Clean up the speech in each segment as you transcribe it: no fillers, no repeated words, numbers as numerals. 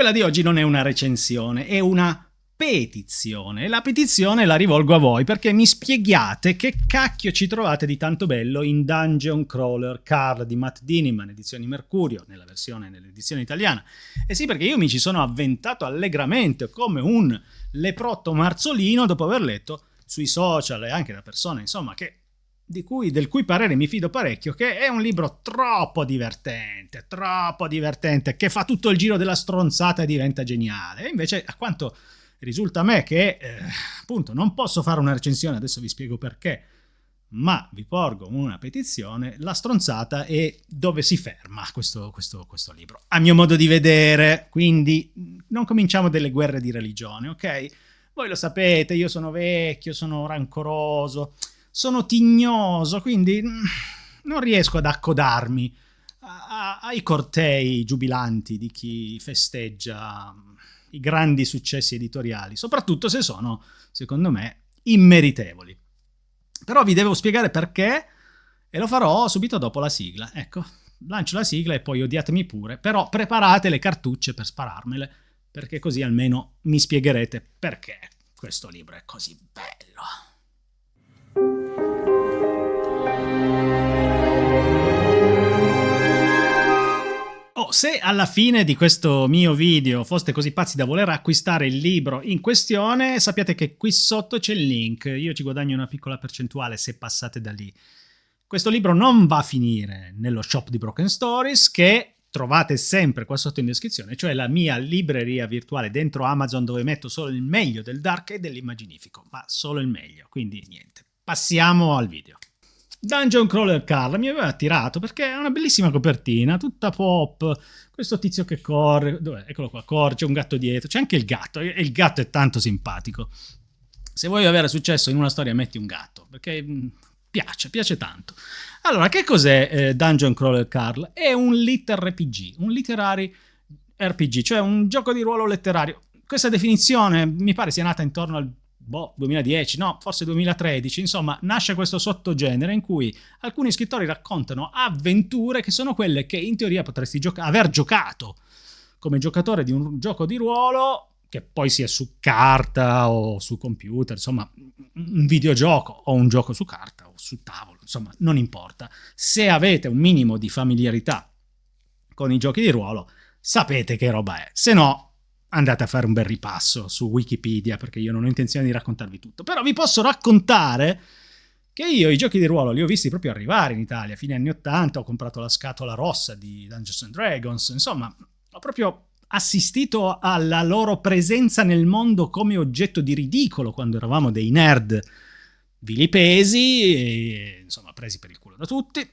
Quella di oggi non è una recensione, è una petizione. E la petizione la rivolgo a voi perché mi spieghiate che cacchio ci trovate di tanto bello in Dungeon Crawler Carl di Matt Diniman, edizioni Mercurio, nell'edizione italiana. E sì, perché io mi ci sono avventato allegramente come un leprotto marzolino dopo aver letto sui social e anche da persone, insomma, del cui parere mi fido parecchio, che è un libro troppo divertente, che fa tutto il giro della stronzata e diventa geniale. E invece, a quanto risulta a me che appunto non posso fare una recensione, adesso vi spiego perché, ma vi porgo una petizione, la stronzata è dove si ferma questo libro, a mio modo di vedere. Quindi non cominciamo delle guerre di religione, ok? Voi lo sapete, io sono vecchio, sono rancoroso, sono tignoso, quindi non riesco ad accodarmi ai cortei giubilanti di chi festeggia i grandi successi editoriali, soprattutto se sono, secondo me, immeritevoli. Però vi devo spiegare perché e lo farò subito dopo la sigla. Ecco, lancio la sigla e poi odiatemi pure, però preparate le cartucce per spararmele, perché così almeno mi spiegherete perché questo libro è così bello. Se alla fine di questo mio video foste così pazzi da voler acquistare il libro in questione, sappiate che qui sotto c'è il link, io ci guadagno una piccola percentuale se passate da lì. Questo libro non va a finire nello shop di Broken Stories, che trovate sempre qua sotto in descrizione, cioè la mia libreria virtuale dentro Amazon, dove metto solo il meglio del dark e dell'immaginifico, ma solo il meglio, quindi niente. Passiamo al video. Dungeon Crawler Carl mi aveva attirato perché è una bellissima copertina, tutta pop, questo tizio che corre, dov'è? Eccolo qua, corre, c'è un gatto dietro, c'è anche il gatto, e il gatto è tanto simpatico. Se vuoi avere successo in una storia metti un gatto, perché piace tanto. Allora, che cos'è Dungeon Crawler Carl? È un RPG, un literary RPG, cioè un gioco di ruolo letterario. Questa definizione mi pare sia nata intorno al 2010, no, forse 2013, insomma, nasce questo sottogenere in cui alcuni scrittori raccontano avventure che sono quelle che in teoria potresti aver giocato come giocatore di un gioco di ruolo, che poi sia su carta o su computer, insomma, un videogioco o un gioco su carta o su tavolo, insomma, non importa. Se avete un minimo di familiarità con i giochi di ruolo, sapete che roba è. Se no, andate a fare un bel ripasso su Wikipedia, perché io non ho intenzione di raccontarvi tutto. Però vi posso raccontare che io i giochi di ruolo li ho visti proprio arrivare in Italia. Fine anni 80 ho comprato la scatola rossa di Dungeons and Dragons. Insomma, ho proprio assistito alla loro presenza nel mondo come oggetto di ridicolo quando eravamo dei nerd vilipesi e, insomma, presi per il culo da tutti,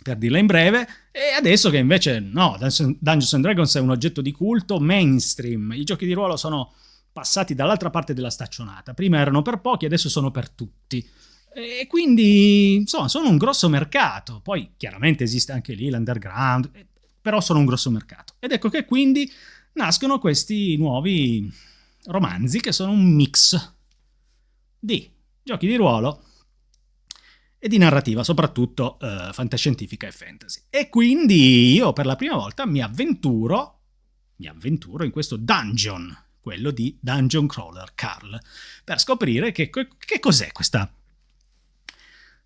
per dirla in breve. E adesso che invece no, Dungeons and Dragons è un oggetto di culto mainstream, i giochi di ruolo sono passati dall'altra parte della staccionata, prima erano per pochi, adesso sono per tutti, e quindi insomma sono un grosso mercato. Poi chiaramente esiste anche lì l'underground, però sono un grosso mercato, ed ecco che quindi nascono questi nuovi romanzi che sono un mix di giochi di ruolo e di narrativa, soprattutto fantascientifica e fantasy. E quindi io per la prima volta mi avventuro in questo dungeon, quello di Dungeon Crawler Carl, per scoprire che cos'è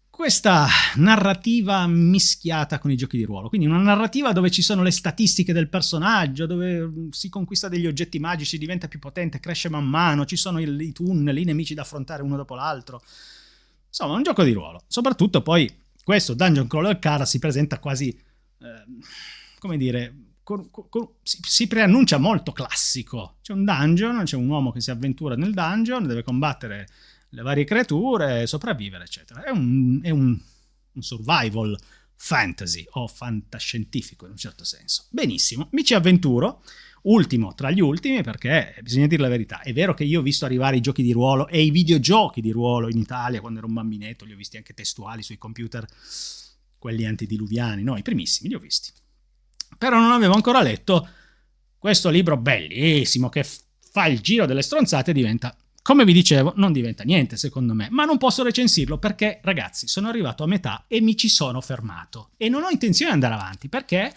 questa narrativa mischiata con i giochi di ruolo. Quindi una narrativa dove ci sono le statistiche del personaggio, dove si conquista degli oggetti magici, diventa più potente, cresce man mano, ci sono i tunnel, i nemici da affrontare uno dopo l'altro. Insomma, un gioco di ruolo. Soprattutto poi questo Dungeon Crawler Carl si presenta quasi, come dire, si preannuncia molto classico. C'è un dungeon, c'è un uomo che si avventura nel dungeon, deve combattere le varie creature, sopravvivere, eccetera. È un survival fantasy o fantascientifico in un certo senso. Benissimo, mi ci avventuro. Ultimo tra gli ultimi, perché bisogna dire la verità, è vero che io ho visto arrivare i giochi di ruolo e i videogiochi di ruolo in Italia quando ero un bambinetto, li ho visti anche testuali sui computer, quelli antediluviani, no, i primissimi li ho visti, però non avevo ancora letto questo libro bellissimo che fa il giro delle stronzate e diventa, come vi dicevo, non diventa niente secondo me, ma non posso recensirlo perché, ragazzi, sono arrivato a metà e mi ci sono fermato e non ho intenzione di andare avanti. Perché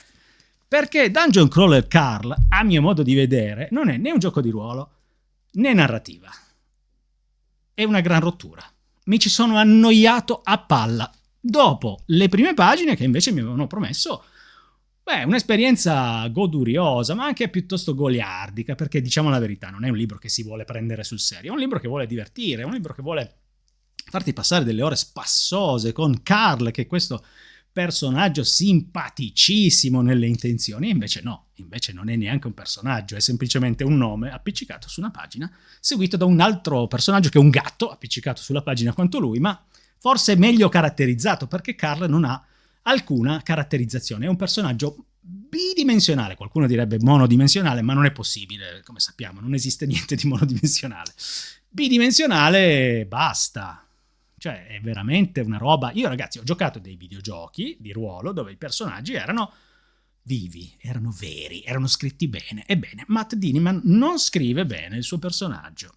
Perché Dungeon Crawler Carl, a mio modo di vedere, non è né un gioco di ruolo né narrativa. È una gran rottura. Mi ci sono annoiato a palla dopo le prime pagine che invece mi avevano promesso un'esperienza goduriosa, ma anche piuttosto goliardica, perché diciamo la verità, non è un libro che si vuole prendere sul serio, è un libro che vuole divertire, è un libro che vuole farti passare delle ore spassose con Carl, che è questo personaggio simpaticissimo nelle intenzioni, e invece no, invece non è neanche un personaggio, è semplicemente un nome appiccicato su una pagina, seguito da un altro personaggio che è un gatto appiccicato sulla pagina quanto lui, ma forse meglio caratterizzato, perché Carl non ha alcuna caratterizzazione, è un personaggio bidimensionale, qualcuno direbbe monodimensionale, ma non è possibile, come sappiamo, non esiste niente di monodimensionale. Bidimensionale basta. Cioè, è veramente una roba. Io, ragazzi, ho giocato dei videogiochi di ruolo dove i personaggi erano vivi, erano veri, erano scritti bene. Ebbene, Matt Diniman non scrive bene il suo personaggio.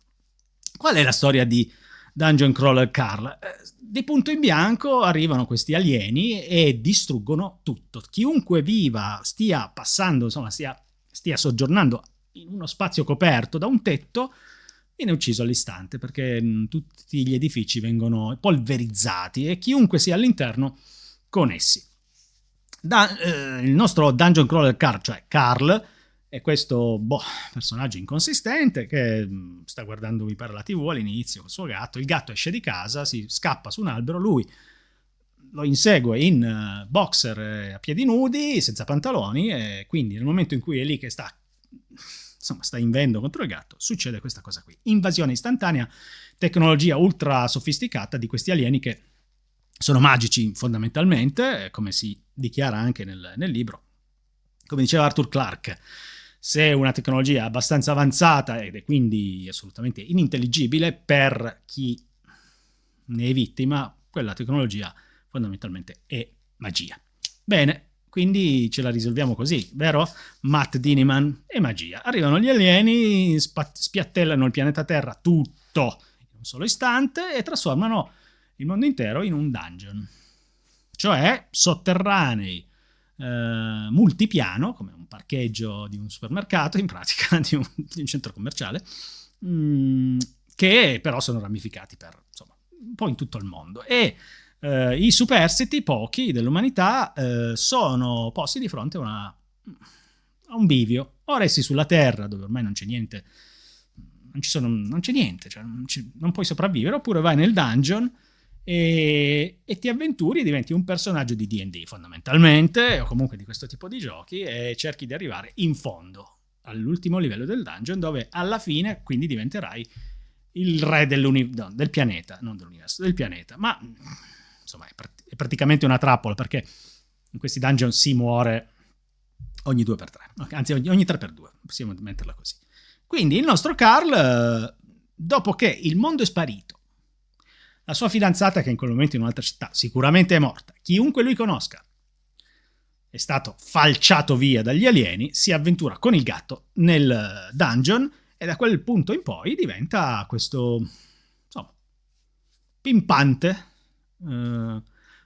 Qual è la storia di Dungeon Crawler Carl? Di punto in bianco arrivano questi alieni e distruggono tutto. Chiunque viva, stia passando, insomma, stia soggiornando in uno spazio coperto da un tetto, viene ucciso all'istante, perché tutti gli edifici vengono polverizzati e chiunque sia all'interno con essi. Il nostro Dungeon Crawler Carl, cioè Carl, è questo personaggio inconsistente che sta guardando, mi pare, la TV all'inizio con il suo gatto. Il gatto esce di casa, si scappa su un albero, lui lo insegue in boxer a piedi nudi, senza pantaloni, e quindi nel momento in cui è lì che sta invendo contro il gatto, succede questa cosa qui. Invasione istantanea, tecnologia ultra sofisticata di questi alieni che sono magici fondamentalmente, come si dichiara anche nel libro. Come diceva Arthur Clarke, se una tecnologia è abbastanza avanzata ed è quindi assolutamente inintelligibile per chi ne è vittima, quella tecnologia fondamentalmente è magia. Bene, quindi ce la risolviamo così, vero? Matt Diniman e magia. Arrivano gli alieni, spiattellano il pianeta Terra tutto in un solo istante e trasformano il mondo intero in un dungeon. Cioè sotterranei, multipiano, come un parcheggio di un supermercato, in pratica, di un centro commerciale, che però sono ramificati per, insomma, un po' in tutto il mondo. E i superstiti, pochi dell'umanità, sono posti di fronte a un bivio. O resti sulla Terra, dove ormai non c'è niente, non c'è niente, cioè non puoi sopravvivere, oppure vai nel dungeon e ti avventuri e diventi un personaggio di D&D fondamentalmente, o comunque di questo tipo di giochi, e cerchi di arrivare in fondo all'ultimo livello del dungeon, dove alla fine quindi diventerai il re del pianeta, non dell'universo, del pianeta. Ma insomma è praticamente una trappola, perché in questi dungeon si muore ogni 2x3, anzi ogni 3x2, possiamo metterla così. Quindi il nostro Carl, dopo che il mondo è sparito, la sua fidanzata, che in quel momento in un'altra città sicuramente è morta, chiunque lui conosca è stato falciato via dagli alieni, si avventura con il gatto nel dungeon e da quel punto in poi diventa questo, insomma, pimpante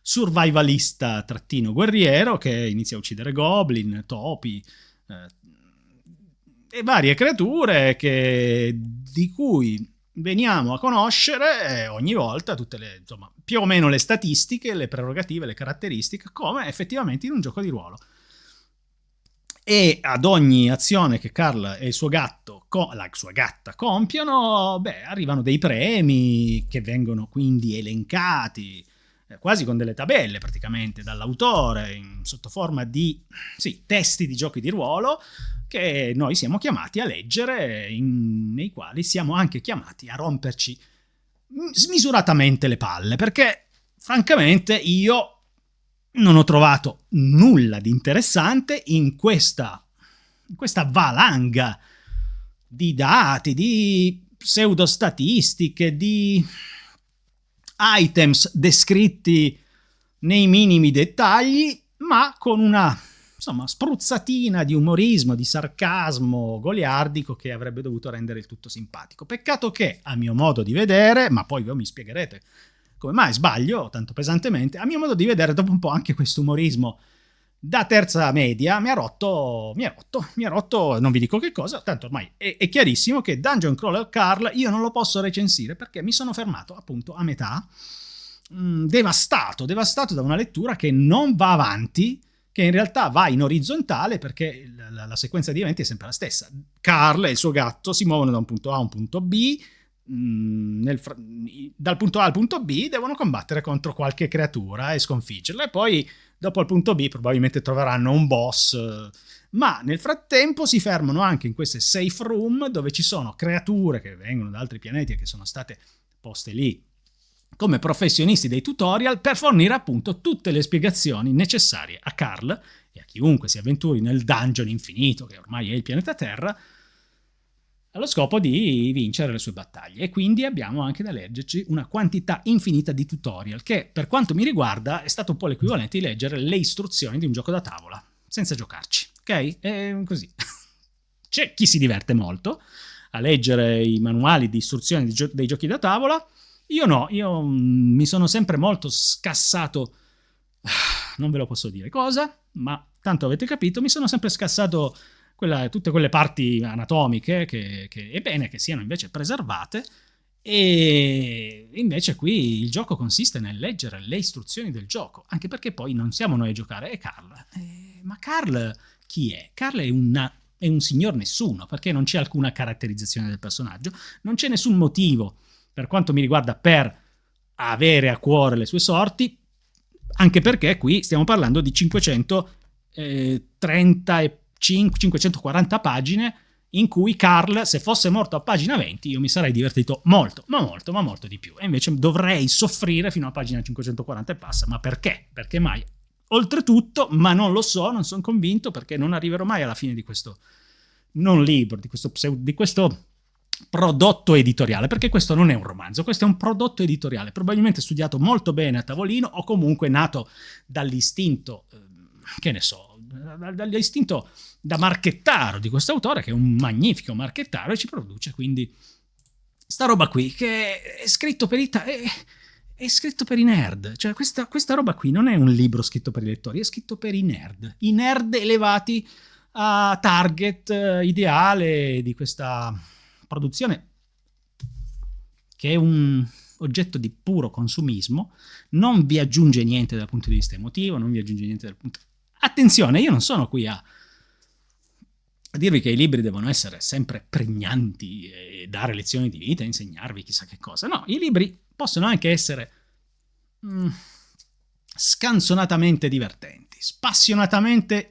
survivalista trattino guerriero che inizia a uccidere goblin, topi e varie creature di cui veniamo a conoscere ogni volta tutte le, insomma, più o meno le statistiche, le prerogative, le caratteristiche, come effettivamente in un gioco di ruolo. E ad ogni azione che Carl e il suo gatto, la sua gatta, compiono, arrivano dei premi che vengono quindi elencati, quasi con delle tabelle praticamente dall'autore, sotto forma di testi di giochi di ruolo che noi siamo chiamati a leggere, nei quali siamo anche chiamati a romperci smisuratamente le palle, perché francamente io non ho trovato nulla di interessante in questa valanga di dati, di pseudostatistiche, di items descritti nei minimi dettagli, ma con una, insomma, spruzzatina di umorismo, di sarcasmo goliardico che avrebbe dovuto rendere il tutto simpatico. Peccato che, a mio modo di vedere, ma poi voi mi spiegherete come mai sbaglio tanto pesantemente, a mio modo di vedere dopo un po' anche questo umorismo da terza media mi ha rotto, non vi dico che cosa, tanto ormai è chiarissimo che Dungeon Crawler Carl io non lo posso recensire perché mi sono fermato appunto a metà, devastato da una lettura che non va avanti, che in realtà va in orizzontale perché la sequenza di eventi è sempre la stessa. Carl e il suo gatto si muovono da un punto A a un punto B, dal punto A al punto B devono combattere contro qualche creatura e sconfiggerla, e poi dopo al punto B probabilmente troveranno un boss, ma nel frattempo si fermano anche in queste safe room dove ci sono creature che vengono da altri pianeti e che sono state poste lì come professionisti dei tutorial per fornire appunto tutte le spiegazioni necessarie a Carl e a chiunque si avventuri nel dungeon infinito che ormai è il pianeta Terra, allo scopo di vincere le sue battaglie. E quindi abbiamo anche da leggerci una quantità infinita di tutorial che, per quanto mi riguarda, è stato un po' l'equivalente di leggere le istruzioni di un gioco da tavola senza giocarci, ok? È così. C'è chi si diverte molto a leggere i manuali di istruzioni dei giochi da tavola. Io no, io mi sono sempre molto scassato, non ve lo posso dire cosa, ma tanto avete capito, mi sono sempre scassato tutte quelle parti anatomiche che è bene che siano invece preservate, e invece qui il gioco consiste nel leggere le istruzioni del gioco, anche perché poi non siamo noi a giocare, è Carl. Ma Carl chi è? Carl è un signor nessuno, perché non c'è alcuna caratterizzazione del personaggio, non c'è nessun motivo, per quanto mi riguarda, per avere a cuore le sue sorti, anche perché qui stiamo parlando di 540 pagine in cui Carl, se fosse morto a pagina 20, io mi sarei divertito molto di più, e invece dovrei soffrire fino a pagina 540 e passa. Ma perché? Perché mai? Oltretutto, ma non lo so, non sono convinto, perché non arriverò mai alla fine di questo non libro, di questo prodotto editoriale, perché questo non è un romanzo, questo è un prodotto editoriale, probabilmente studiato molto bene a tavolino, o comunque nato dall'istinto, che ne so, dall'istinto da marchettaro di questo autore, che è un magnifico marchettaro, e ci produce quindi sta roba qui, che è scritto per è scritto per i nerd. Cioè questa roba qui non è un libro scritto per i lettori, è scritto per i nerd elevati a target ideale di questa produzione, che è un oggetto di puro consumismo, non vi aggiunge niente dal punto di vista emotivo, non vi aggiunge niente dal punto... Attenzione, io non sono qui a dirvi che i libri devono essere sempre pregnanti e dare lezioni di vita, insegnarvi chissà che cosa. No, i libri possono anche essere scansonatamente divertenti, spassionatamente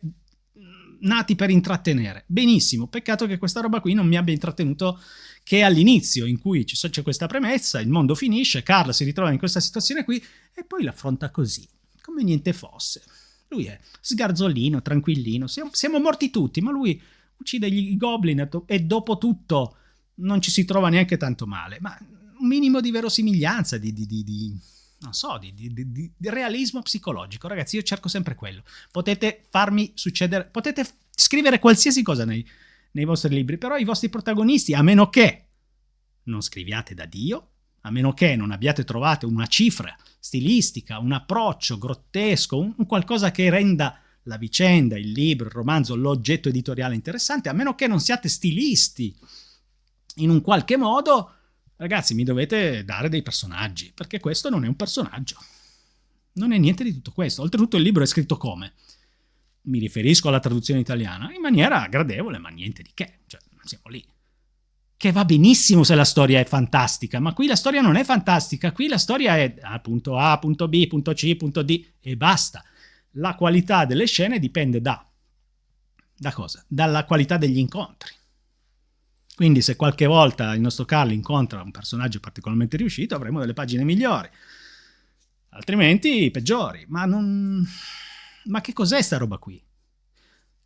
nati per intrattenere. Benissimo, peccato che questa roba qui non mi abbia intrattenuto che all'inizio, in cui c'è questa premessa, il mondo finisce, Carl si ritrova in questa situazione qui e poi l'affronta così, come niente fosse. Lui è sgarzolino, tranquillino, siamo morti tutti, ma lui uccide i goblin e dopo tutto non ci si trova neanche tanto male. Ma un minimo di verosimiglianza, non so, di realismo psicologico. Ragazzi, io cerco sempre quello. Potete farmi succedere, potete scrivere qualsiasi cosa nei vostri libri, però i vostri protagonisti, a meno che non scriviate da Dio, a meno che non abbiate trovato una cifra stilistica, un approccio grottesco, un qualcosa che renda la vicenda, il libro, il romanzo, l'oggetto editoriale interessante, a meno che non siate stilisti in un qualche modo, ragazzi, mi dovete dare dei personaggi, perché questo non è un personaggio. Non è niente di tutto questo. Oltretutto il libro è scritto come? Mi riferisco alla traduzione italiana, in maniera gradevole, ma niente di che. Cioè, siamo lì. Che va benissimo se la storia è fantastica, ma qui la storia non è fantastica, qui la storia è punto A, punto B, punto C, punto D e basta. La qualità delle scene dipende da cosa? Dalla qualità degli incontri. Quindi se qualche volta il nostro Carl incontra un personaggio particolarmente riuscito, avremo delle pagine migliori, altrimenti peggiori. Ma che cos'è sta roba qui?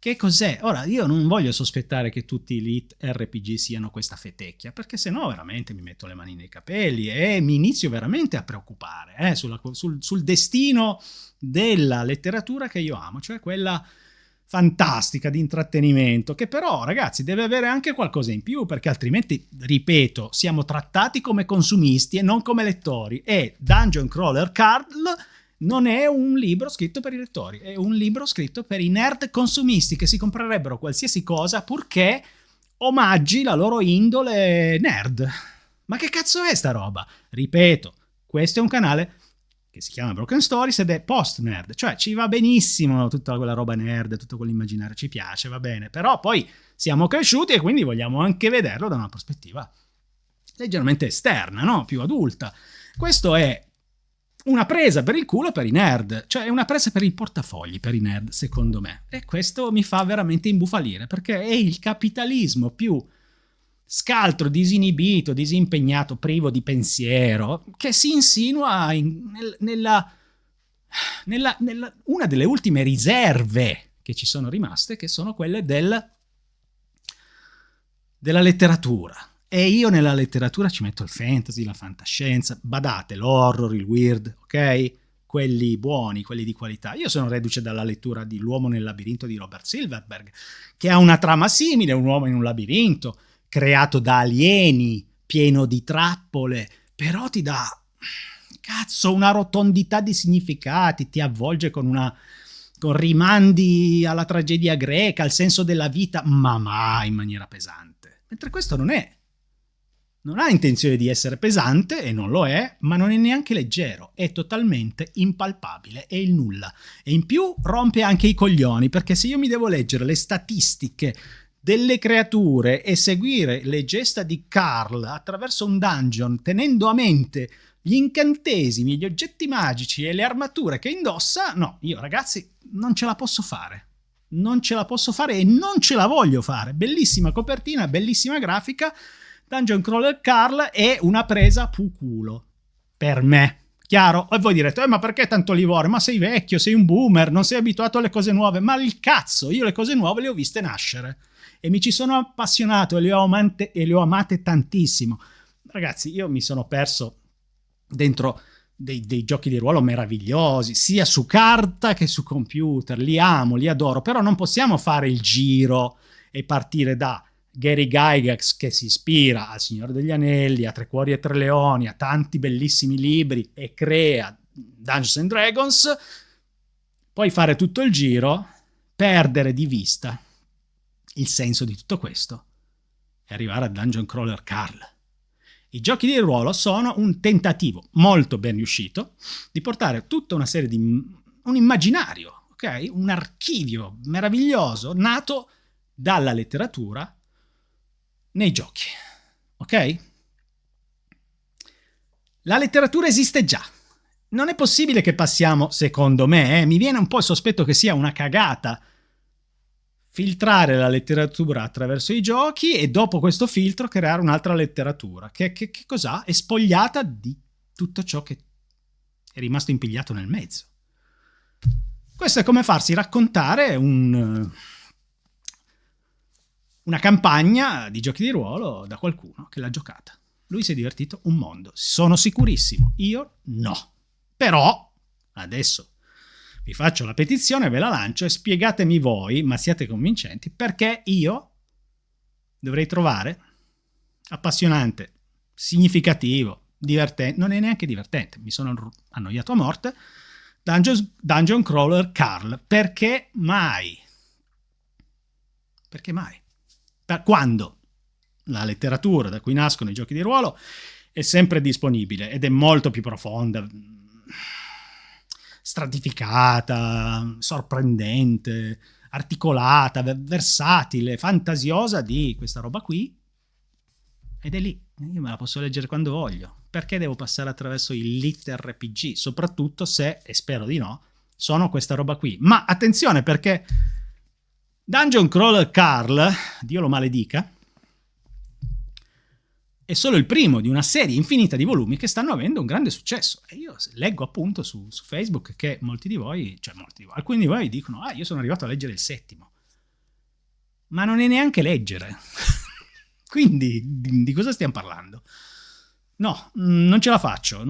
Che cos'è? Ora, io non voglio sospettare che tutti gli RPG siano questa fetecchia, perché sennò veramente mi metto le mani nei capelli e mi inizio veramente a preoccupare sul destino della letteratura che io amo, cioè quella fantastica di intrattenimento, che però, ragazzi, deve avere anche qualcosa in più, perché altrimenti, ripeto, siamo trattati come consumisti e non come lettori, e Dungeon Crawler Carl non è un libro scritto per i lettori, è un libro scritto per i nerd consumisti che si comprerebbero qualsiasi cosa purché omaggi la loro indole nerd. Ma che cazzo è sta roba? Ripeto, questo è un canale che si chiama Broken Stories ed è post-nerd, cioè ci va benissimo tutta quella roba nerd, tutto quell'immaginario ci piace, va bene, però poi siamo cresciuti e quindi vogliamo anche vederlo da una prospettiva leggermente esterna, no? Più adulta. Questo è una presa per il culo per i nerd, cioè è una presa per il portafogli per i nerd, secondo me. E questo mi fa veramente imbufalire, perché è il capitalismo più scaltro, disinibito, disimpegnato, privo di pensiero, che si insinua nella una delle ultime riserve che ci sono rimaste, che sono quelle della letteratura. E io nella letteratura ci metto il fantasy, la fantascienza, badate, l'horror, il weird, ok? Quelli buoni, quelli di qualità. Io sono reduce dalla lettura di L'uomo nel labirinto di Robert Silverberg, che ha una trama simile, un uomo in un labirinto, creato da alieni, pieno di trappole, però ti dà, cazzo, una rotondità di significati, ti avvolge con rimandi alla tragedia greca, al senso della vita, ma mai in maniera pesante. Mentre questo non ha intenzione di essere pesante, e non lo è, ma non è neanche leggero, è totalmente impalpabile, è il nulla. E in più rompe anche i coglioni, perché se io mi devo leggere le statistiche delle creature e seguire le gesta di Carl attraverso un dungeon, tenendo a mente gli incantesimi, gli oggetti magici e le armature che indossa, no, io ragazzi non ce la posso fare. Non ce la posso fare e non ce la voglio fare. Bellissima copertina, bellissima grafica, Dungeon Crawler Carl è una presa culo per me. Chiaro? E voi direte, ma perché tanto livore? Ma sei vecchio, sei un boomer, non sei abituato alle cose nuove. Ma il cazzo, io le cose nuove le ho viste nascere e mi ci sono appassionato e le ho amate tantissimo. Ragazzi, io mi sono perso dentro dei giochi di ruolo meravigliosi, sia su carta che su computer. Li amo, li adoro, però non possiamo fare il giro e partire da Gary Gygax, che si ispira al Signore degli Anelli, a Tre Cuori e Tre Leoni, a tanti bellissimi libri e crea Dungeons and Dragons, poi fare tutto il giro, perdere di vista il senso di tutto questo e arrivare a Dungeon Crawler Carl. I giochi di ruolo sono un tentativo molto ben riuscito di portare tutta una serie di un immaginario, ok? Un archivio meraviglioso nato dalla letteratura nei giochi, ok? La letteratura esiste già. Non è possibile che passiamo, secondo me, mi viene un po' il sospetto che sia una cagata filtrare la letteratura attraverso i giochi e dopo questo filtro creare un'altra letteratura che cos'ha? È spogliata di tutto ciò che è rimasto impigliato nel mezzo. Questo è come farsi raccontare una campagna di giochi di ruolo da qualcuno che l'ha giocata. Lui si è divertito un mondo, sono sicurissimo. Io no. Però, adesso vi faccio la petizione, ve la lancio e spiegatemi voi, ma siate convincenti, perché io dovrei trovare appassionante, significativo, divertente, non è neanche divertente, mi sono annoiato a morte, Dungeon Crawler Carl. Perché mai? Perché mai? Quando la letteratura da cui nascono i giochi di ruolo è sempre disponibile ed è molto più profonda, stratificata, sorprendente, articolata, versatile, fantasiosa di questa roba qui, ed è lì. Io me la posso leggere quando voglio. Perché devo passare attraverso il lit RPG? Soprattutto se, e spero di no, sono questa roba qui. Ma attenzione, perché Dungeon Crawler Carl, Dio lo maledica, è solo il primo di una serie infinita di volumi che stanno avendo un grande successo. E io leggo appunto su Facebook che alcuni di voi dicono io sono arrivato a leggere il 7º. Ma non è neanche leggere. Quindi di cosa stiamo parlando? No, non ce la faccio,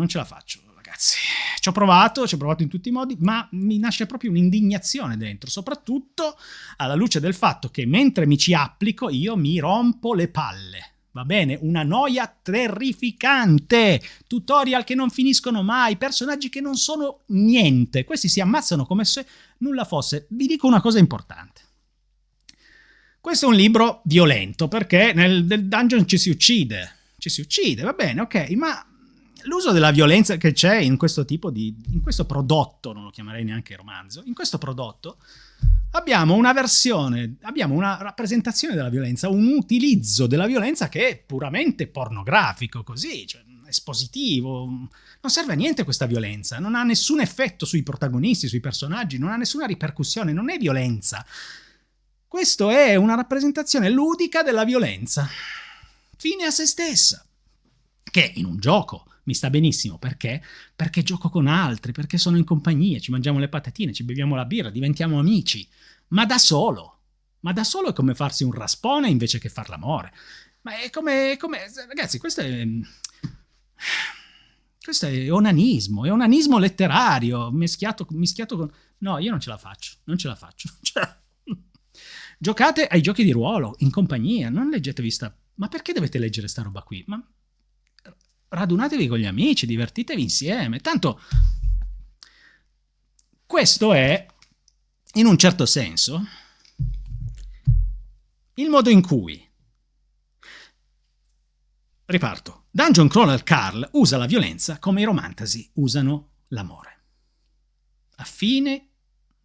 ragazzi. Ci ho provato in tutti i modi, ma mi nasce proprio un'indignazione dentro, soprattutto alla luce del fatto che mentre mi ci applico io mi rompo le palle. va bene? Una noia terrificante, tutorial che non finiscono mai, personaggi che non sono niente, questi si ammazzano come se nulla fosse. Vi dico una cosa importante. Questo è un libro violento perché nel dungeon ci si uccide, va bene, ok, ma l'uso della violenza che c'è in questo in questo prodotto, non lo chiamerei neanche romanzo, in questo prodotto abbiamo una rappresentazione della violenza, un utilizzo della violenza che è puramente pornografico, così, cioè espositivo. Non serve a niente questa violenza, non ha nessun effetto sui protagonisti, sui personaggi, non ha nessuna ripercussione, non è violenza. Questo è una rappresentazione ludica della violenza, fine a se stessa, che in un gioco mi sta benissimo. Perché? Perché gioco con altri, perché sono in compagnia, ci mangiamo le patatine, ci beviamo la birra, diventiamo amici. Ma da solo è come farsi un raspone invece che far l'amore. Ma è come ragazzi, questo è onanismo letterario, mischiato con... No, io non ce la faccio. Cioè, giocate ai giochi di ruolo, in compagnia, non leggetevi Ma perché dovete leggere sta roba qui? Ma radunatevi con gli amici, divertitevi insieme. Tanto questo è, in un certo senso, il modo in cui, riparto, Dungeon Crawler Carl usa la violenza come i romantasy usano l'amore. A fine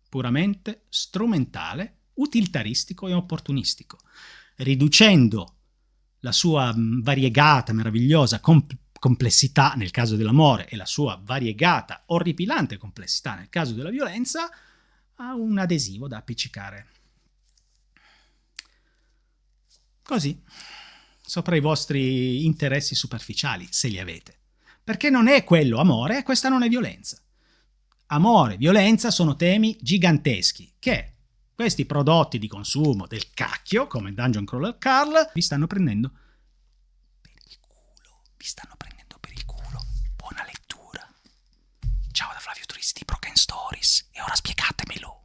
puramente strumentale, utilitaristico e opportunistico, riducendo la sua variegata, meravigliosa complessità nel caso dell'amore e la sua variegata, orripilante complessità nel caso della violenza a un adesivo da appiccicare così sopra i vostri interessi superficiali, se li avete. Perché non è quello amore e questa non è violenza. Amore e violenza sono temi giganteschi che questi prodotti di consumo del cacchio, come Dungeon Crawler Carl, vi stanno prendendo per il culo. Buona lettura. Ciao da Flavio Tristi, Broken Stories. E ora spiegatemelo.